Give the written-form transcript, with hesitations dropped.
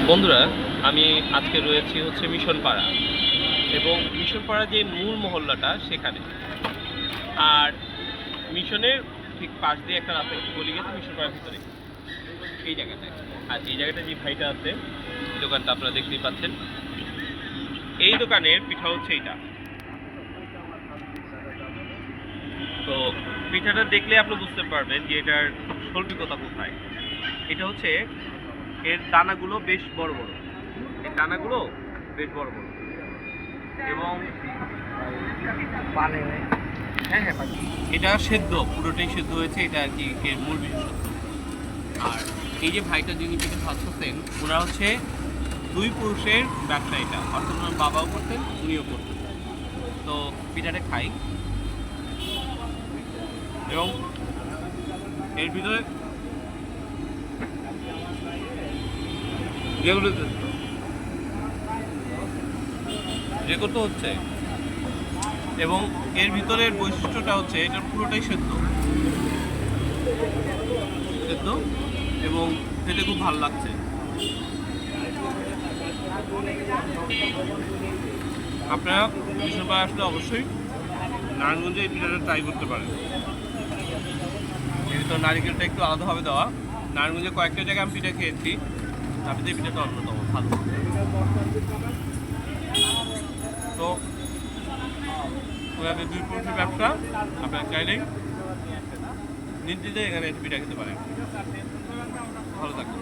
বন্ধুরা, আমি আজকে রয়েছি হচ্ছে মিশন পাড়া এবং মিশন পাড়া যে মূল মহল্লাটা সেখানে। আর মিশনের ঠিক পাশ দিয়ে একটা রাস্তা গলি গেছে মিশন পাড়ার ভিতরে, এই জায়গাটায়। আর এই জায়গাটা যে ভাইটা আছে, এই দোকানটা আপনারা দেখতেই পাচ্ছেন, এই দোকানের পিঠা হচ্ছে এইটা। তো পিঠাটা দেখলে আপনি বুঝতে পারবেন যে এটার শৈল্পিকতা কোথায়। এটা হচ্ছে এর দানাগুলো বেশ বড় বড়, এই দানাগুলো বেশ বড় বড় এবং হ্যাঁ হ্যাঁ পানি। এটা সেদ্ধ, পুরোটাই সেদ্ধ হয়েছে, এটা আর কি এর মূল বিশেষত্ব। আর এই যে ভাইটা যিনি পিঠা ভাজতেন, ওনারা হচ্ছে দুই পুরুষের ব্যবসা এটা, অর্থাৎ ওনার বাবাও করতেন, উনিও করতেন। তো পিঠাটা খাই এবং এর ভিতরে যেগুলো রেকর্ড হচ্ছে এবং এর ভিতরের বৈশিষ্ট্যটা হচ্ছে এটা পুরোটাই সেদ্ধ সেদ্ধ এবং খেতে খুব ভালো লাগছে। আপনারা মিশনপাড়া আসলে অবশ্যই নারায়ণগঞ্জে এই পিঠাটা ট্রাই করতে পারেন। এর ভিতরে নারিকেলটা একটু আলাদাভাবে দেওয়া। নারায়ণগঞ্জে কয়েকটা জায়গায় আমি পিঠা খেয়েছি, তার ভিতরে এই পিঠাটা অন্যতম ভালো। তো ওনাদের দুই পুরুষের ব্যবসা, আপনারা চাইলেই নির্দ্বিধায় এখানে এসে পিঠা খেতে পারেন। ভালো থাকবেন।